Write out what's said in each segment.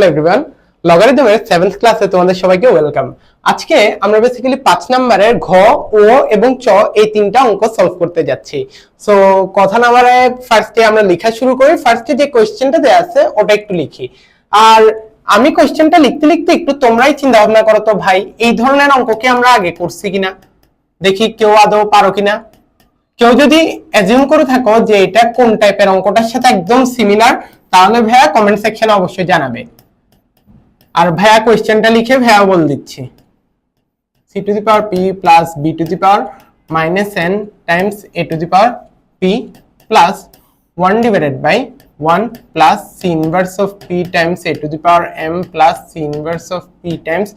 Hello everyone, লগারিদমের 7th ক্লাসে তোমাদের সবাইকে ওয়েলকাম। আজকে আমরা বেসিক্যালি 5 নম্বরের ঘ, ও এবং চ এই তিনটা অঙ্ক সলভ করতে যাচ্ছি। সো কথা না বাড়ায় ফার্স্টে আমরা লেখা শুরু করি। ফার্স্টে যে কোশ্চেনটা দেয়া আছে ওটা একটু লিখি। আর আমি কোশ্চেনটা লিখতে লিখতে একটু তোমরাই চিন্তা ভাবনা করো তো ভাই, এই ধরনের অঙ্ক কি আমরা আগে করছি কিনা, দেখি কেউ আদৌ পারো কিনা। কেউ যদি অ্যাজিউম করে থাকো যে এটা কোন টাইপের অঙ্কটার সাথে একদম সিমিলার, তাহলে ভাইয়া কমেন্ট সেকশনে অবশ্যই জানাবে। আর ভাইয়া কোশ্চেনটা লিখে ভাইয়া বল দিচ্ছি, c to the power p plus b to the power minus n times a to the power p plus 1 divided by 1 plus c inverse of p times a to the power m plus c inverse of p times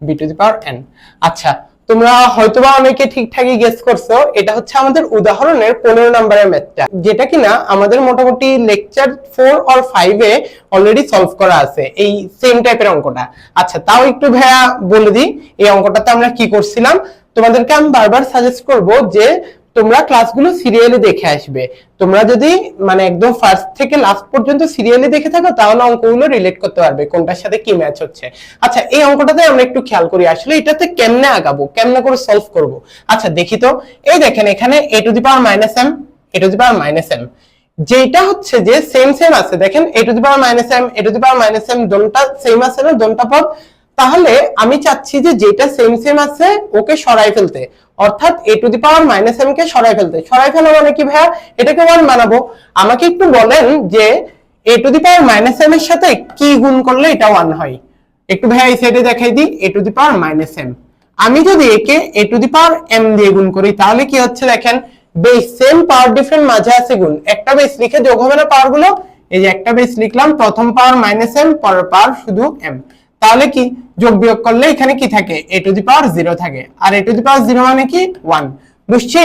b to the power n। আচ্ছা, তোমরা হয়তোবা অনেকে ঠিকঠাকই guess করছো, এটা হচ্ছে আমাদের উদাহরণের 15 নম্বরের ম্যাথটা, যেটা কিনা আমাদের মোটামুটি lecture 4 or 5 A already solve করা আছে এই সেম টাইপের অঙ্কটা। আচ্ছা, তাও একটু ভাইয়া বলে দিই এই অঙ্কটাতে আমরা কি করছিলাম। তোমাদেরকে আমি বারবার সাজেস্ট করব যে তোমরা ক্লাসগুলো সিরিয়ালি দেখে আসবে। তোমরা যদি মানে একদম ফার্স্ট থেকে লাস্ট পর্যন্ত সিরিয়ালি দেখে থাকো তাহলে অঙ্কগুলো রিলেট করতে পারবে কোনটার সাথে কি ম্যাচ হচ্ছে। আচ্ছা, এই অঙ্কটাতে আমরা একটু খেয়াল করি আসলে এটাতে কেমনে আগাবো, কেমনে করে সলভ করব। আচ্ছা দেখি তো, এই দেখেন এখানে a to the power minus m, a to the power minus m, যেটা হচ্ছে যে সেম সেম আছে। দেখেন a to the power minus m, a to the power minus m দুটোটা সেম আছে না, দুটোটা পদ। তাহলে আমি চাচ্ছি যে যেটা সেম সেম আছে ওকে সরাই ফেলতে, অর্থাৎ a to the power minus m কে সরাই ফেলতে। সরাই ফেলা মানে কি ভাইয়া, এটাকে 1 বানাবো। আমাকে একটু বলেন যে a to the power minus m এর সাথে কি গুণ করলে এটা 1 হয়। একটু ভাইয়া এই সাইডে দেখাই দিই, a to the power minus m। আমি যদি একে a to the power m দিয়ে গুণ করি তাহলে কি হচ্ছে দেখেন, বেস সেম পাওয়ার ডিফারেন্ট মাঝে আছে গুণ, একটা বেস লিখে যোগ হবে না পাওয়ার গুলো। এই যে একটা বেস লিখলাম, প্রথম পাওয়ার মাইনাস m, পরের পাওয়ার শুধু m। তাহলে কি যোগ বিয়োগ করলে এখানে কি থাকে, a টু দি পাওয়ার 0 থাকে। আর a টু দি পাওয়ার 0 মানে কি 1। বুঝছি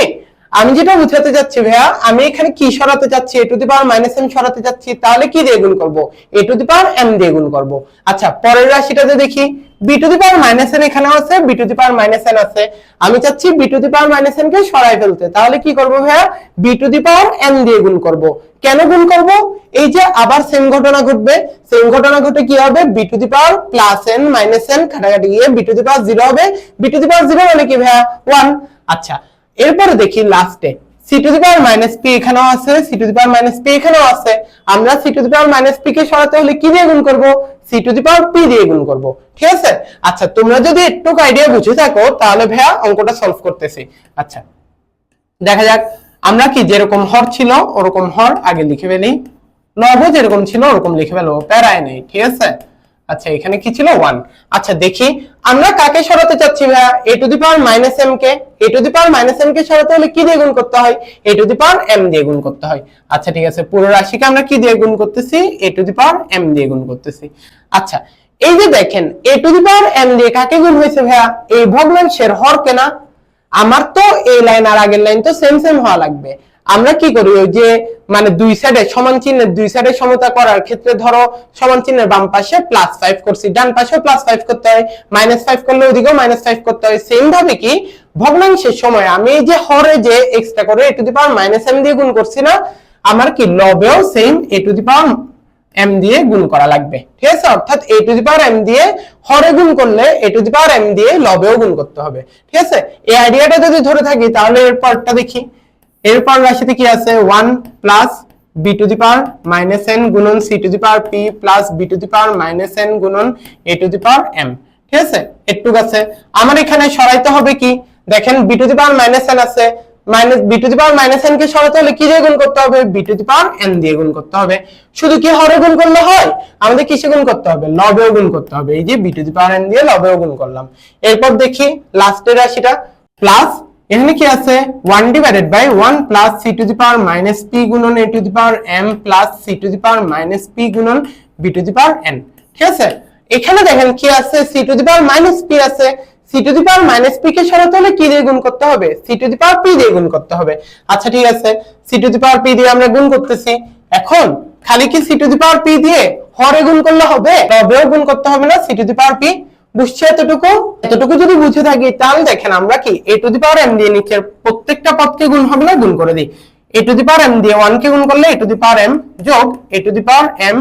আমি যেটা বুঝাতে যাচ্ছি ভাইয়া, আমি এখানে কি সরাতে যাচ্ছি, a to the power minus m সরাতে যাচ্ছি। তাহলে কি দিয়ে গুণ করব, a to the power m দিয়ে গুণ করব। আচ্ছা, পরের রাশিটাতে দেখি, b to the power minus n এখানেও আছে, b to the power minus n আছে। আমি চাচ্ছি b to the power minus n কে সরাই ফেলতে। তাহলে কি করব ভাইয়া, b to the power n দিয়ে গুণ করব। কেন গুণ করব, এই যে আবার সেম ঘটনা ঘটবে, সেম ঘটনা ঘটে কি হবে, b to the power plus n minus n কাটাকাটি গিয়ে b টু দি পাওয়ার 0 হবে। b টু দি পাওয়ার 0 মানে কি ভাইয়া 1। আচ্ছা, এরপরে দেখি লাস্টে c to the power minus p এখানেও আছে, c to the power minus p এখানেও আছে। আমরা c to the power minus p কে সরাতে হলে কি দিয়ে গুণ করব, c to the power p দিয়ে গুণ করব। ঠিক আছে। আচ্ছা, তোমরা যদি একটু আইডিয়া বুঝে থাকো তাহলে ভাইয়া অঙ্কটা সলভ করতেছি। আচ্ছা দেখা যাক, আমরা কি যেরকম হর ছিল ওরকম হর আগে লিখে ফেলি, লব যেরকম ছিল ওরকম লিখে ফেলবো, প্যারায় নেই। ঠিক আছে। আচ্ছা, এখানে কি ছিল 1। আচ্ছা দেখি আমরা কাকে সরাতে চাচ্ছি ভাইয়া, a to the power minus m K. a to the power minus m কে সরাতে হলে কি দিয়ে গুণ করতে হয়, a to the power m দিয়ে গুণ করতে হয়। আচ্ছা ঠিক আছে, পুরো রাশিকে আমরা কি দিয়ে গুণ করতেছি, a to the power m দিয়ে গুণ করতেছি। আচ্ছা, এই যে দেখেন a to the power m দিয়ে কাকে গুণ হয়েছে ভাইয়া, এই ভগ্নাংশের হর কেনা। আমার তো এই লাইন আর আগের লাইন তো সেম সেম হওয়া লাগবে। আমরা কি করি, ওই যে মানে দুই সাইডে সমান চিহ্নের দুই সাইডে সমতা করার ক্ষেত্রে ধরো সমান চিহ্নের বাম পাশে +5 করছি, ডান পাশেও +5 করতে হয়, -5 করলে ওদিকেও -5 করতে হয়। সেম ভাবে কি ভগ্নাংশের সময় আমি এই যে হরে যে এক্সট্রা করে a to the power -m দিয়ে গুণ করছি না, আমার কি লবেও same a to the power m দিয়ে গুণ করা লাগবে। ঠিক আছে। অর্থাৎ a to the power m দিয়ে হরে গুণ করলে a to the power m দিয়ে লবেও গুণ করতে হবে। ঠিক আছে। এই আইডিয়াটা যদি ধরে থাকি তাহলে এর পরটা দেখি, এরপর রাশিতে কি আছে, 1 plus b to the power minus n গুণন c to the power p plus b to the power minus n গুণন a to the power m। ঠিক আছে। একটু আছে আমার এখানে সরাইতে হবে কি, দেখেন b to the power minus n আছে, minus b to the power minus n কে সরাতে হলে কি দিয়ে গুণ করতে হবে, b to the power n দিয়ে গুণ করতে হবে। শুধু কি হরে গুণ করলে হয়, আমাদের কিসে গুণ করতে হবে, লবেও গুণ করতে হবে। এই যে b to the power n দিয়ে লবেও গুণ করলাম। এরপর দেখি লাস্টের রাশিটা, প্লাস এখানে কি আছে 1 divided by 1 plus c to the power minus p গুণন a to the power m plus c to the power minus p গুণন b to the power n। ঠিক আছে। এখানে দেখেন কি আছে, c to the power minus p আছে, c to the power minus p কে সরাতে হলে কি দিয়ে গুণ করতে হবে, c to the power p দিয়ে গুণ করতে হবে। আচ্ছা ঠিক আছে, c to the power p দিয়ে আমরা গুণ করতেছি। এখন খালি কি c to the power p দিয়ে হরে গুণ করলে হবে, লবেও গুণ করতে হবে না, c to the power p। বুঝছে এতটুকু? এতটুকু যদি বুঝে থাকি তাহলে দেখেন আমরা কি a to the power m দিয়ে নিচের প্রত্যেকটা পদকে গুণ হবে না, গুণ করে দিই। a to the power m দিয়ে 1 কে গুণ করলে a to the power m যোগ a to the power m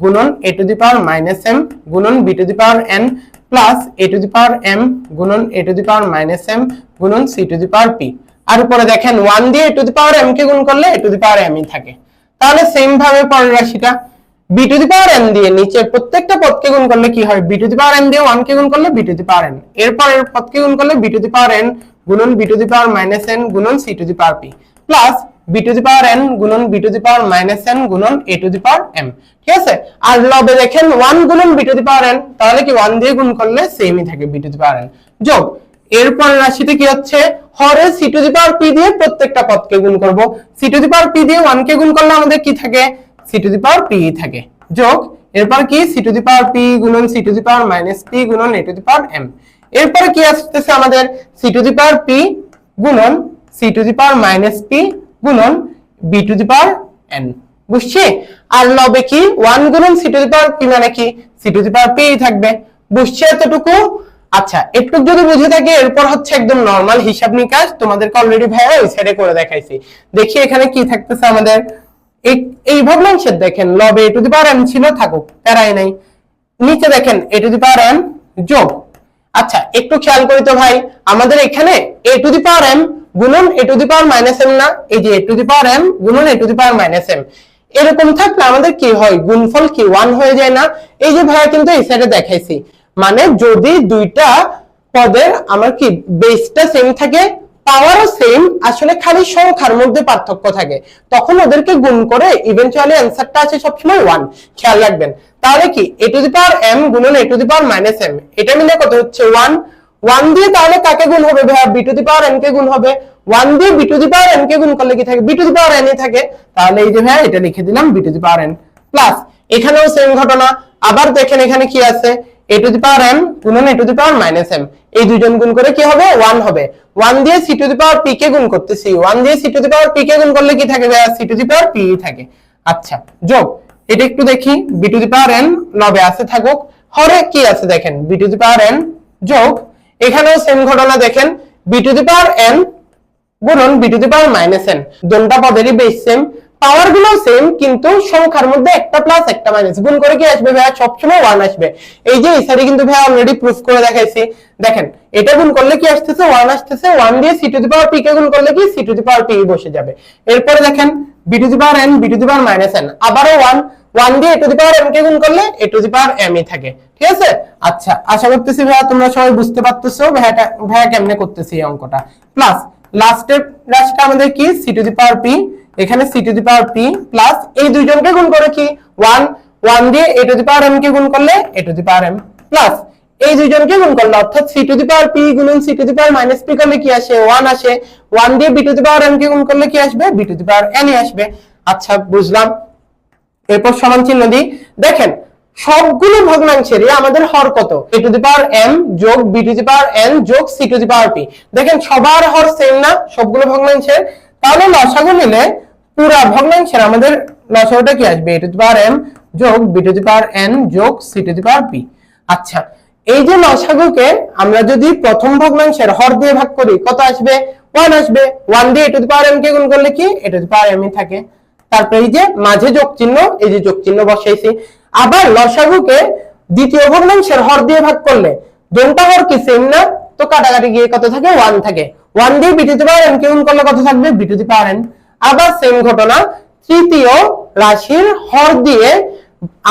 গুণন a to the power minus m গুণন b to the power n plus a to the power m গুণন a to the power minus m গুণন c to the power p। আর উপরে দেখেন 1 দিয়ে a to the power m কে গুণ করলে a to the power m ই থাকে। তাহলে same ভাবে পরের রাশিটা b to the power n দিয়ে নিচের প্রত্যেকটা পদকে গুণ করলে কি হয়, b to the power n দিয়ে 1 কে গুণ করলে b to the power n, এরপরের পদকে গুণ করলে b to the power n গুণন b to the power minus n গুণন c to the power p plus b to the power n গুণন b to the power minus n গুণন a to the power m। ঠিক আছে, আর লবে দেখেন 1 গুণন b to the power n, তাহলে কি 1 দিয়ে গুণ করলে সেমই থাকে b to the power n যোগ এরপর রাশিতে কি হচ্ছে, হরে c to the power p দিয়ে প্রত্যেকটা পদকে গুণ করব, c to the power p দিয়ে 1 কে গুণ করলে আমাদের কি থাকে, c to the power p থাকে যোগ এরপর কি c to the power p গুণন c to the power minus p গুণন a to the power m। এরপর কি আসতেছে আমাদের c to the power p গুণন c to the power minus p গুণন b to the power n। বুঝছি? আর লবে কি 1 গুণন c to the power p মানে কি c to the power p থাকবে। বুঝছি এতটুকু? আচ্ছা, একটু যদি বুঝে থাকে এরপর হচ্ছে একদম নরমাল হিসাব নিকাশ, তোমাদেরকে অলরেডি ভাইয়া ওই সাইডে করে দেখাইছি। দেখি এখানে কি থাকতেছে আমাদের, এই ভগ্নাংশের দেখেন লবে a to the power m ছিল, থাকুক প্যারাই নাই। নিচে দেখেন a to the power m যোগ, আচ্ছা একটু খেয়াল করি তো ভাই, আমাদের এখানে a to the power m গুণন a to the power minus m না, এই যে a to the power m গুণন a to the power minus m, এরকম থাকলে আমাদের কি হয়, গুণফল কি 1 হয়ে যায় না? এই যে ভাইয়া কিন্তু এই সাইডে দেখাইছি, মানে যদি দুইটা পদের আমার কি বেসটা সেম থাকে, পাওয়ারও সেম, আসলে খালি সংখ্যার মধ্যে পার্থক্য থাকে, তখন ওদেরকে গুণ করে ইভেন্চুয়ালি অ্যানসারটা আসে সবসময় 1। খেয়াল রাখবেন। তাহলে কি a to the power m গুণন a to the power minus m, এটা মিলে কত হচ্ছে 1। 1 দিয়ে তাহলে কাকে গুণ হবে ভাইয়া, b to the power n কে গুণ হবে। 1 দিয়ে b to the power n কে গুণ করলে কি থাকে, b to the power n ই থাকে। তাহলে এই যে ভাইয়া এটা লিখে দিলাম b to the power n plus এখানেও সেম ঘটনা। আবার দেখেন এখানে কি আছে, a to the power m গুণন a to the power minus m, এই দুইজন গুণ করে কি হবে 1 হবে। 1 দিয়ে c to the power p কে গুণ করতেছি, 1 দিয়ে c to the power p কে গুণ করলে কি থাকে ভাইয়া, c to the power p থাকে। আচ্ছা যোগ এটা একটু দেখি, b to the power n লবে আছে থাকুক, হরে কি আছে দেখেন b to the power n যোগ এখানেও সেম ঘটনা দেখেন b to the power n গুণন b to the power minus n, দুটো পদেরই বেস সেম, পাওয়ার গুলো সেম, কিন্তু সংখ্যার মধ্যে একটা প্লাস একটা মাইনাস, গুণ করে কি আসবে ভাইয়া, সবসময় 1 আসবে। এই যে এই সাইডে কিন্তু ভাইয়া অলরেডি প্রুফ করে দেখাইছি, দেখেন এটা গুণ করলে কি আসতেছে 1 আসতেছে, 1 দিয়ে c to the power p কে গুণ করলে কি c to the power p বসে যাবে। এরপরে দেখেন b to the power n b to the power minus n, আবারও 1 দিয়ে a to the power m কে গুণ করলে a to the power m ই থাকে। ঠিক আছে? আচ্ছা, আশা করতেছি ভাইয়া তোমরা সবাই বুঝতে পারতেছো ভাইয়া কেমনে করতেছি এই অঙ্কটা। প্লাস লাস্টের রাশিটা আমাদের কি c to the power p, এখানে c to the power p plus এই দুইজনকে গুণ করে কি 1 দিয়ে a to the power m কে গুণ করলে a to the power m plus এই দুইজনকে গুণ করলে অর্থাৎ c to the power p গুণন c to the power minus p করলে কি আসে 1 আসে, 1 দিয়ে b to the power m কে গুণ করলে কি আসবে b to the power n ই আসবে। আচ্ছা বুঝলাম। এরপর সমান চিহ্ন দিই, দেখেন সবগুলো ভগ্নাংশেরই আমাদের হর কত, a to the power m যোগ b to the power n যোগ c to the power p, দেখেন সবার হর সেম না সবগুলো ভগ্নাংশের, তাহলে লসাগু নিলে পুরো ভগ্নাংশের আমাদের লসাগুটা কি আসবে, a to the power m যোগ b to the power n যোগ c to the power p। আচ্ছা, এই যে লসাগুকে আমরা যদি প্রথম ভগ্নাংশের হর দিয়ে ভাগ করি কত আসবে, 1 আসবে। 1 দিয়ে a to the power m কে গুণ করলে কি a to the power m ই থাকে। তারপরে এই যে মাঝে যোগ চিহ্ন, এই যে যোগ চিহ্ন বসাইছি। আবার লসাগুকে দ্বিতীয় ভগ্নাংশের হর দিয়ে ভাগ করলে দুটো হর কি সেম না, তো কাটাকাটি গিয়ে কত থাকে 1 থাকে। 1 দিয়ে b to the power n কে গুণ করলে কত থাকবে b to the power n। আবার সেম ঘটনা তৃতীয় রাশির হর দিয়ে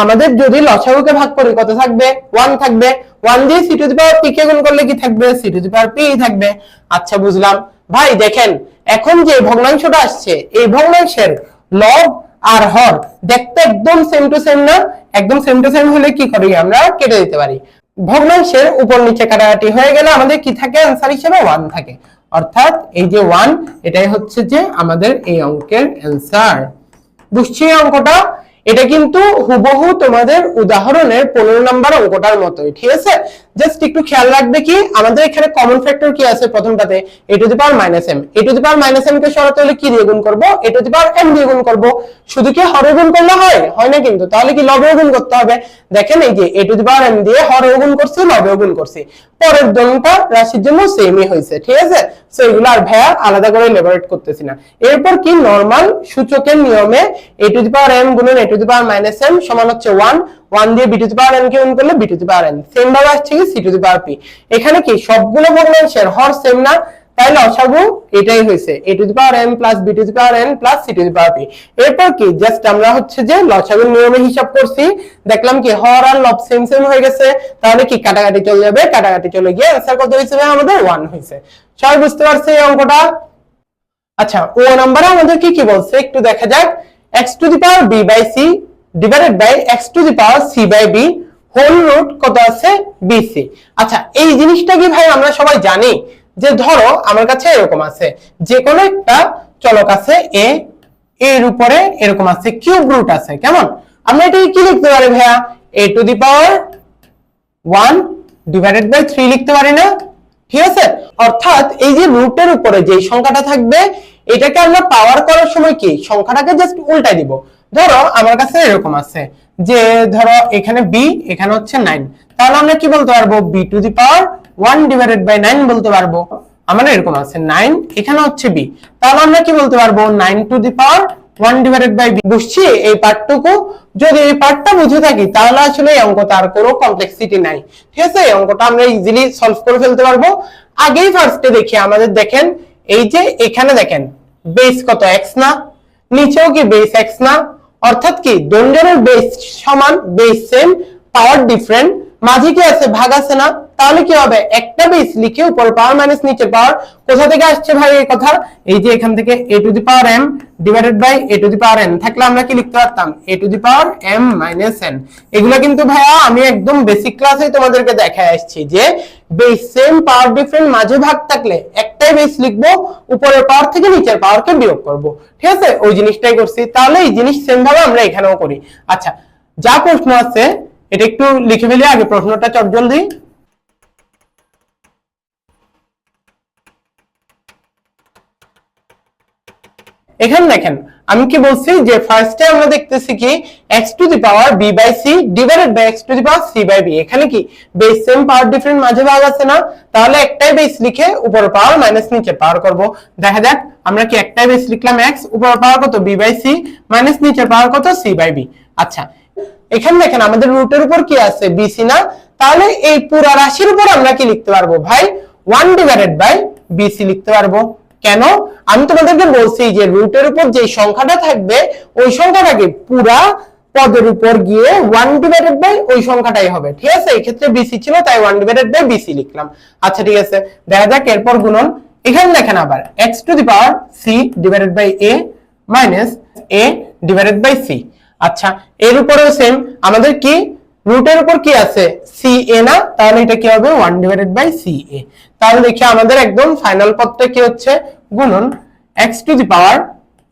আমাদের যদি লসাগুকে ভাগ করি কত থাকবে 1 থাকবে। 1 দিয়ে c to the power p কে গুণ করলে কি থাকবে c to the power p থাকবে। আচ্ছা বুঝলাম ভাই। দেখেন এখন যে ভগ্নাংশটা আসছে এই ভগ্নাংশের লব আর হর দেখতে একদম সেম টু সেম না, একদম সেম টু সেম হলে কি করি আমরা কেটে দিতে পারি, ভগ্নাংশের উপর নিচে কাটাকাটি হয়ে গেলে আমাদের কি থাকে आंसर হিসেবে 1 থাকে, অর্থাৎ এই যে 1 এটাই হচ্ছে যে আমাদের এই অঙ্কের आंसर। বুঝছি অঙ্কটা? এটা কিন্তু হুবহু তোমাদের উদাহরণের 15 নাম্বার অঙ্কটার মতোই। ঠিক আছে, জাস্ট একটু খেয়াল রাখবে কি আমাদের এখানে কমন ফ্যাক্টর কি আছে, প্রথমটাতে a to the power minus m, a to the power minus m কে সরাতে হলে কি দিয়ে গুণ করব, a to the power m দিয়ে গুণ করব। শুধু কি হরে গুণ করলে হয় না কিন্তু, তাহলে কি লবেও গুণ করতে হবে। দেখেন এই যে a to the power m দিয়ে হরেও গুণ করছি লবেও গুণ করছি, পরের দুটো রাশির জন্য সেমই হয়েছে। ঠিক আছে, সো এগুলো আর ভাইয়া আলাদা করে এলাবোরেট করতেছি না। এরপর কি নরমাল সূচকের নিয়মে a to the power m গুণন a to the power minus M সমান হচ্ছে 1, 1 দিয়ে B to the power N কে গুণ করলে B to the power N, same ভাবে আসছে কি C to the power P. এখানে কি সবগুলো ভগ্নাংশের হর সেম না, তাই লসাগু এটাই হয়েছে a to the power m plus b to the power n plus c to the power p। এরপর কি জাস্ট আমরা হচ্ছে যে লসাগুর নিয়মে হিসাব করছি, দেখলাম কি হর আর লব সেম সেম হয়ে গেছে, তাহলে কি কাটাকাটি চলে যাবে, কাটাকাটি চলে গিয়ে आंसर কত হইছে আমাদের 1 হইছে। সবাই বুঝতে পারছে এই অঙ্কটা? আচ্ছা ও নম্বরে আমাদের কি কি বলছে একটু দেখা যাক। x to the power b by c divided by x to the power c by b whole root কত আছে bc। আচ্ছা এই জিনিসটা কি ভাই আমরা সবাই জানি যে ধরো আমার কাছে এরকম আছে যে কোনো একটা চলক আছে a, এর উপরে এরকম আছে কিউব রুট আছে, কেমন আমরা এটাকে কি লিখতে পারি ভাইয়া a to the power 1 divided by 3 লিখতে পারি না, ঠিক আছে? অর্থাৎ এই যে রুটের উপরে যে সংখ্যাটা থাকবে এটাকে আমরা পাওয়ার করার সময় কি সংখ্যাটাকে জাস্ট উল্টাই দিব। ধরো আমার কাছে এরকম আছে যে ধরো এখানে b এখানে হচ্ছে 9, তাহলে আমরা কি বলতে পারবো b to the power 1 divided by 9 বলতে পারবো। আমার এরকম আছে 9 এখানে হচ্ছে b, তাহলে আমরা কি বলতে পারবো 9 to the power 1 divided by b। বুঝছি এই পার্টটুকু? যদি এই পার্টটা বুঝে থাকি তাহলে আসলে এই অঙ্কটা আর কোনো কমপ্লেক্সিটি নাই, ঠিক আছে? এই অঙ্কটা আমরা ইজিলি সলভ করে ফেলতে পারবো। আগেই ফার্স্টে দেখি আমাদের, দেখেন এই যে এখানে দেখেন বেস কত x না, নিচেও কি বেস x না, অর্থাৎ কি দণ্ডের বেস সমান, বেস সেম, পাওয়ার ডিফারেন্ট, মাঝে কি আছে ভাগ আছে না, তাহলে কি হবে একটা বেস লিখে উপরে পাওয়ার মাইনাস নিচে পাওয়ার। কোথা থেকে আসছে ভাই এই কথা? এই যে এখান থেকে a to the power m divided by a to the power n থাকলে আমরা কি লিখতে পারতাম a to the power m minus n। এগুলো কিন্তু ভাইয়া আমি একদম বেসিক ক্লাসেই তোমাদেরকে দেখায় আসছি যে বেস সেম পাওয়ার ডিফারেন্ট মাঝে ভাগ থাকলে একটাই বেস লিখবো, উপরের পাওয়ার থেকে নিচের পাওয়ারকে বিয়োগ করব, ঠিক আছে? ওই জিনিসটাই করছি। তাহলে এই জিনিস সেম ভাবে আমরা এখানেও করি। আচ্ছা যা প্রশ্ন আছে এটা একটু লিখে ফেলি আগে প্রশ্নটা চটজলদি। এখানে দেখেন আমি কি বলছি যে ফার্স্টে আমরা দেখতেছি কি x to the power b by c divided by x to the power c by b। এখানে কি বেস সেম পাওয়ার ডিফারেন্ট মাঝে ভাগ আছে না, তাহলে একটাই বেস লিখে উপর পাওয়ার মাইনাস নিচে পাওয়ার করব। দেখা যাক আমরা কি একটাই বেস লিখলাম x, উপর পাওয়ার কত b বাই c মাইনাস নিচের পাওয়ার কত c বাই b। আচ্ছা এখানে দেখেন আমাদের রুটের উপর কি আছে bc না, তাহলে এই পুরো রাশির উপর আমরা কি লিখতে পারবো ভাই 1 ডিভাইডেড বাই bc লিখতে পারবো। কেন? আমি তোমাদেরকে বলছি যে রুটের উপর যে সংখ্যাটা থাকবে ওই সংখ্যাটাকে পুরা পদের উপর গিয়ে 1 ডিভাইডেড বাই ওই সংখ্যাটাই হবে, ঠিক আছে? এই ক্ষেত্রে bc ছিল তাই 1 ডিভাইডেড বাই bc লিখলাম। আচ্ছা ঠিক আছে দেখা যাক এরপর গুণন। এখানে দেখেন আবার x to the power c divided by a minus a divided by c। আচ্ছা এর উপরেও সেম, আমাদের কি রুটের উপর কি আছে ca না, তাহলে এটা কি হবে 1 ডিভাইডেড বাই ca। তাহলে দেখি আমাদের একদম ফাইনাল পদটা কি হচ্ছে গুণন x to the power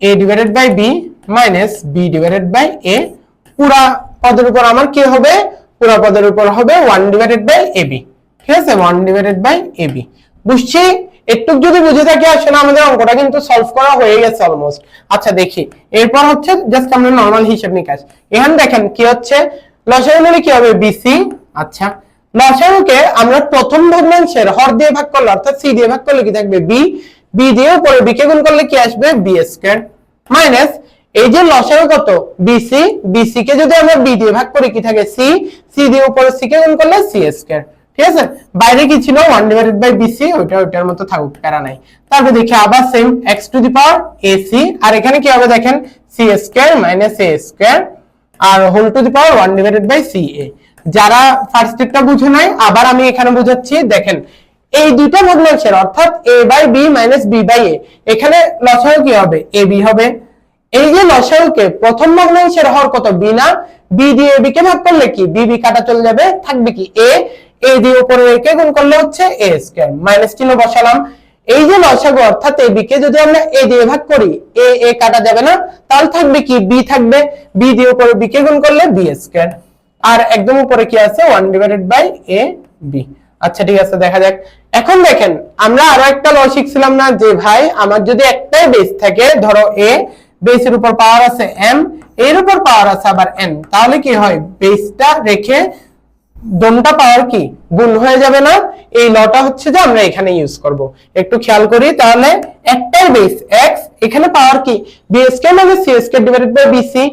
a divided by b minus b divided by a। পুরা পদের উপর আমার কি হবে, পুরা পদের উপর হবে 1 ডিভাইডেড বাই ab, ঠিক আছে? 1 ডিভাইডেড বাই ab। বুঝছি? একটু যদি বুঝে থাকি আসলে আমাদের অঙ্কটা কিন্তু সলভ করা হয়ে গেছে অলমোস্ট। আচ্ছা দেখি এরপর হচ্ছে জাস্ট আমরা নরমাল হিসাব নিকাশ। এখানে দেখেন কি হচ্ছে লসাগু নিলে কি হবে bc। আচ্ছা লসাগুকে আমরা প্রথম ভগ্নাংশের হর দিয়ে ভাগ করলে অর্থাৎ c দিয়ে ভাগ করলে কি থাকবে b, b দিয়ে উপরে b কে গুণ করলে কি আসবে b স্কয়ার মাইনাস এই যে লসাগু কত bc, bc কে যদি আমরা b দিয়ে ভাগ করি কি থাকে c, c দিয়ে উপরে c কে গুণ করলে c স্কয়ার, ঠিক আছে? বাইরে কি ছিল 1 ডিভাইডেড বাই bc, ওইটার মতো থাকুক প্যারা নাই। তারপর দেখি আবার same x to the power ac, আর এখানে কি হবে দেখেন c square minus a square আর whole to the power 1 divided by ca। যারা ফার্স্ট স্টেপটা বুঝে নাই আবার আমি এখানে বুঝাচ্ছি। দেখেন এই দুইটা ভগ্নাংশের অর্থাৎ a by b minus b by a, এখানে লসাগু কি হবে ab হবে। এই যে লসাগুকে প্রথম ভগ্নাংশের হর কত b না, b দিয়ে ab কে ভাগ করলে কি b b কাটা চলে যাবে, থাকবে কি a, a দিয়ে উপরে a কে গুণ করলে হচ্ছে a স্কয়ার মাইনাস চিহ্ন বসালাম। এই যে লসাগু অর্থাৎ ab কে যদি আমরা a দিয়ে ভাগ করি a কাটা যাবে না, তাহলে থাকবে কি b থাকবে, b দিয়ে উপরে b কে গুণ করলে b স্কয়ার আর একদম উপরে কি আছে 1 ডিভাইডেড বাই a b। আচ্ছা ঠিক আছে দেখা যাক। এখন দেখেন আমরা আরো একটা ল শিখছিলাম না যে ভাই আমার যদি একটাই বেস থাকে, ধরো a, বেসের উপর পাওয়ার আছে m, এর উপর পাওয়ার আছে আবার n, তাহলে কি হয় বেসটা রেখে দোনটা পাওয়ার কি গুণ হয়ে যাবে না, এই লটা হচ্ছে যে আমরা এখানে ইউজ করব। একটু খেয়াল করি তাহলে একটাই বেস x, এখানে পাওয়ার কি বি স্কয়ার মানে C square divided by BC,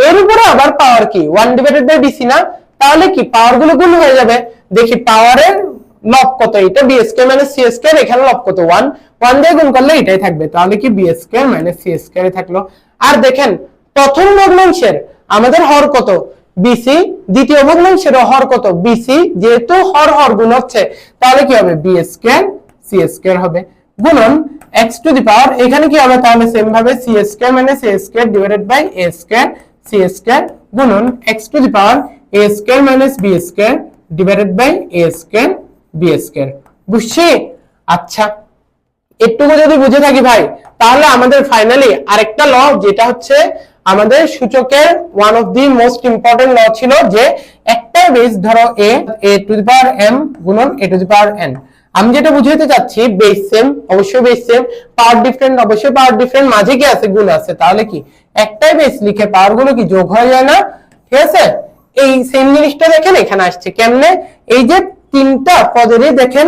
এর উপরে আবার পাওয়ার কি 1 ডিভাইডেড বাই বিসি না, তাহলে কি পাওয়ার গুলো গুণ হয়ে যাবে। দেখি পাওয়ারের লব কত, এটা বি স্কয়ার মানে সি স্কয়ার, এখানে লব কত 1, 1 দিয়ে গুণ করলে এটাই থাকবে, তাহলে কি B square minus C square থাকলো। আর দেখেন প্রথম ভগ্নাংশের আমাদের হর কত বিসি, দ্বিতীয় ভগ্নাংশের হর কত বিসি, যেহেতু হর হর গুণ হচ্ছে তাহলে কি হবে বি স্কয়ার সি স্কয়ার হবে গুণন x টু দি পাওয়ার, এখানে কি হবে তাহলে সেম ভাবে C square minus a square divided by a square C square গুণন x to the power a square minus b square divided by a square b square. বুঝছি? আচ্ছা একটুকু যদি বুঝে থাকি ভাই, তাহলে আমাদের ফাইনালি আরেকটা ল, যেটা হচ্ছে আমাদের সূচকের one of the most important law ছিল, যে একটা বেস ধরো a to the power m গুণন a to the power n। আমি যেটা বুঝাতে চাচ্ছি বেস সেম, অবশ্যই বেস সেম, পাওয়ার ডিফারেন্ট, অবশ্যই পাওয়ার ডিফারেন্ট, মাঝে কি আছে গুণ আছে, তাহলে কি একটাই বেস লিখে পাওয়ার গুলো কি যোগ হয়ে যায় না? ঠিক আছে, এই সেম জিনিসটা দেখেন এখানে আসছে কেমনে, এই যে তিনটা পদেরই দেখেন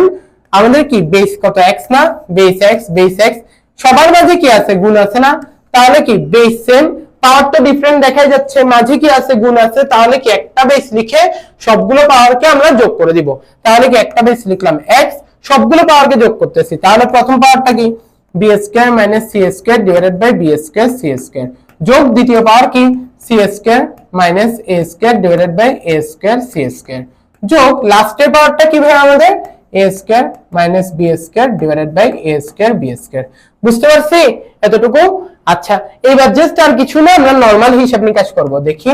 আমাদের কি বেস কত x না, বেস x সবার মাঝে কি আছে গুণ আছে না, তাহলে কি বেস সেম, পাওয়ারটা ডিফারেন্ট দেখাই যাচ্ছে, মাঝে কি আছে গুণ আছে, তাহলে কি একটা বেস লিখে সবগুলো পাওয়ারকে আমরা যোগ করে দিব। তাহলে কি একটা বেস লিখলাম x, সবগুলো পাওয়ারকে যোগ করতেছি, তাহলে প্রথম পাওয়ারটা কি B square minus C square divided by B square C square, যোগ দ্বিতীয় পাওয়ার কি C square minus A square divided by A square C square, যোগ লাস্টের পাওয়ারটা কি ভাই আমাদের a square minus b square divided by a square b square. বুঝতে পারছি এতটুকু? আচ্ছা এইবার জাস্ট আর কিছু না, আমরা নরমাল হিসাব নিকাশ করব। দেখি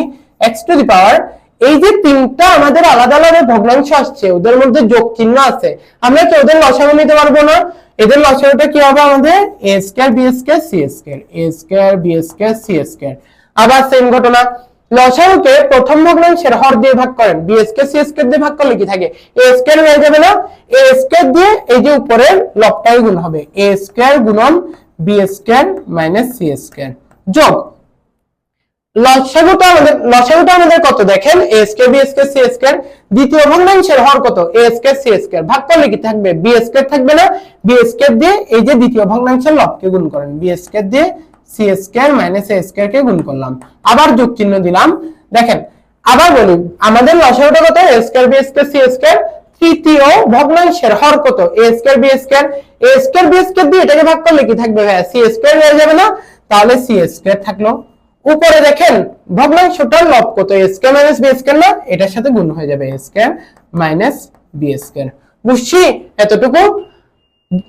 x টু দি পাওয়ার, এই যে তিনটা আমাদের আলাদা আলাদা ভগ্নাংশ আসছে, ওদের মধ্যে যোগ চিহ্ন আছে, আমরা কি ওদের লসাগু নিতে পারবো না? এদের লসাগুটা কি হবে আমাদের a square b square c square, a square b square c square. আবার সেম ঘটনা, লসাগুকে প্রথম ভগ্নাংশের হর দিয়ে ভাগ করেন, বি স্কয়ার সি স্কয়ার দিয়ে ভাগ করলে কি থাকে এ স্কয়ার হয়ে যাবে না, এ স্কয়ার দিয়ে এই যে উপরের লবটাই গুণ হবে, এ স্কয়ার গুণন B square minus C square, যোগ লসাগুটা আমাদের কত দেখেন A square B square C square, দ্বিতীয় ভগ্নাংশের হর কত এ স্কয়ার সি স্কয়ার, ভাগ করলে কি থাকবে বি স্কয়ার থাকবে না, বি স্কয়ার দিয়ে এই যে দ্বিতীয় ভগ্নাংশের লবকে গুণ করেন, বি স্কয়ার দিয়ে C square minus A square কে গুণ করলাম, আবার যোগ চিহ্ন দিলাম। দেখেন আবার বলি আমাদের লসাগুটা কত A square B square C square, তৃতীয় ভগ্নাংশের হর কত A square B square, A square B square দিয়ে এটাকে ভাগ করলে কি থাকবে ভাই সি স্কয়ার হয়ে যাবে না, তাহলে সি স্কয়ার থাকলো। উপরে দেখেন ভগ্নাংশটার লব কত A square minus B square না, এটার সাথে গুণ হয়ে যাবে এ স্কয়ার মাইনাস বি স্কয়ার। বুঝছি এতটুকু?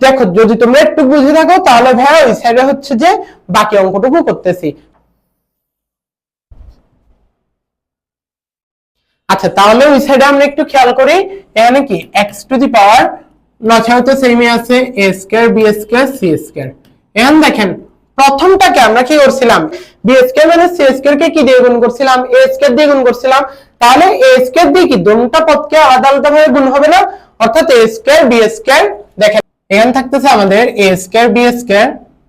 দেখো যদি তোমরা একটু বুঝে থাকো তাহলে ভাই ওই সাইডে হচ্ছে যে বাকি অঙ্কটুকু করতেছি। আচ্ছা তাহলে ওই সাইডে আমরা একটু খেয়াল করি, এখানে কি x টু দি পাওয়ার লসাগু তো সেমই আছে a square b square c square. এখন দেখেন প্রথমটাকে আমরা কি করছিলাম b square minus c square কে কি দিয়ে গুণ করছিলাম a স্কয়ার দিয়ে গুণ করছিলাম, তাহলে a স্কয়ার দিয়ে কি দুটো পদকে আলাদা আলাদা ভাবে গুণ হবে না, অর্থাৎ a স্কয়ার b স্কয়ার, দেখেন এখানে থাকতেছে আমাদের a square b square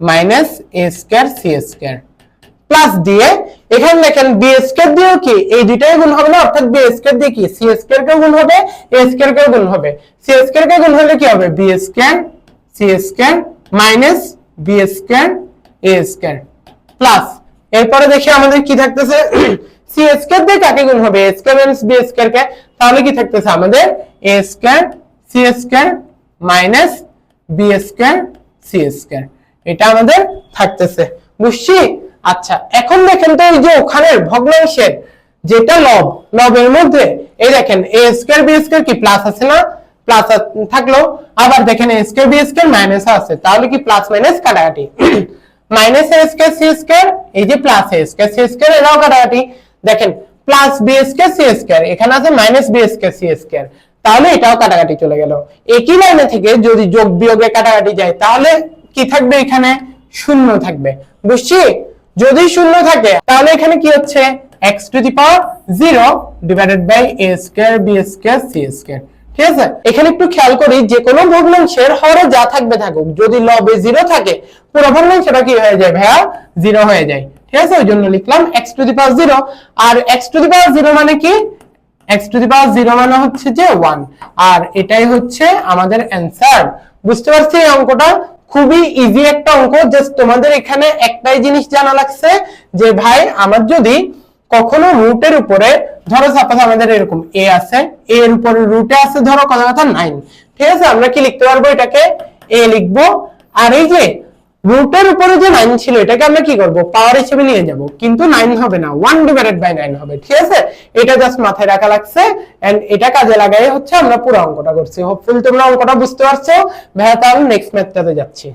minus a square c square plus দিয়ে এখানে দেখেন বি স্কয়ার দিয়েও কি এই দুইটাই গুণ হবে না, অর্থাৎ বি স্কয়ার দিয়ে কি সি স্কয়ার কে গুণ হবে, এ স্কয়ার কে গুণ হবে, সি স্কয়ার কে গুণ হলে কি হবে B square C square minus B square A square plus, এরপরে দেখি আমাদের কি থাকতেছে সি স্কয়ার দিয়ে কাকে গুণ হবে A square minus B square কে, তাহলে কি থাকতেছে আমাদের A square C square minus B square C square, এটা আমাদের থাকতেছে। বুঝছি? আচ্ছা এখন দেখেন তো এই যে ওখানের ভগ্নাংশের যেটা লবের মধ্যে এই দেখেন a স্কয়ার b স্কয়ার কি প্লাস আছে না, প্লাস থাকলো, আবার দেখেন a square b square minus আছে, তাহলে কি প্লাস মাইনাস কাটাকাটি, minus a square c square এই যে plus a square c square এটাও কাটাকাটি, দেখেন plus b square c square এখানে আছে minus b square c square, তাহলে এটাও কাটাকাটি চলে গেল। একই লাইনে থেকে যদি যোগ বিয়োগে কাটাকাটি যায় তাহলে কি থাকবে এখানে শূন্য থাকবে। বুঝছি? যদি শূন্য থাকে তাহলে এখানে কি হচ্ছে x to the power 0 divided by a square b square c square. ঠিক আছে, এখানে একটু খেয়াল করি যে কোনো ভগ্নাংশের হরে যা থাকবে থাকুক, যদি লবে 0 থাকে পুরো ভগ্নাংশটা কি হয়ে যায় ভাইয়া 0 হয়ে যায়। ঠিক আছে, ওই জন্য লিখলাম x টু দি পাওয়ার 0, আর x টু দি পাওয়ার 0 মানে কি x টু দি পাওয়ার 0 মানে হচ্ছে যে 1, আর এটাই হচ্ছে আমাদের অ্যানসার। বুঝতে পারছি এই অঙ্কটা খুবই ইজি একটা অঙ্ক। জাস্ট তোমাদের এখানে একটাই জিনিস জানা লাগছে যে ভাই আমার যদি কখনো রুটের উপরে, ধরো সাপোজ আমাদের এরকম a আছে, a এর উপরে রুটে আছে ধরো কত কথা 9, ঠিক আছে, আমরা কি লিখতে পারবো, এটাকে a লিখবো, আর এই যে রুটের উপরে যে 9 ছিল এটাকে আমরা কি করব, পাওয়ার হিসেবে নিয়ে যাব, কিন্তু 9 হবে না, 1/9 হবে, ঠিক আছে। এটা জাস্ট মাথায় রাখা লাগছে, এন্ড এটা কাজে লাগাই হচ্ছে আমরা পুরো অঙ্কটা করছি। হোপফুলি তোমরা অঙ্কটা বুঝতে পারছো। ভাইয়া তাহলে নেক্সট ম্যাথটাতে যাচ্ছি।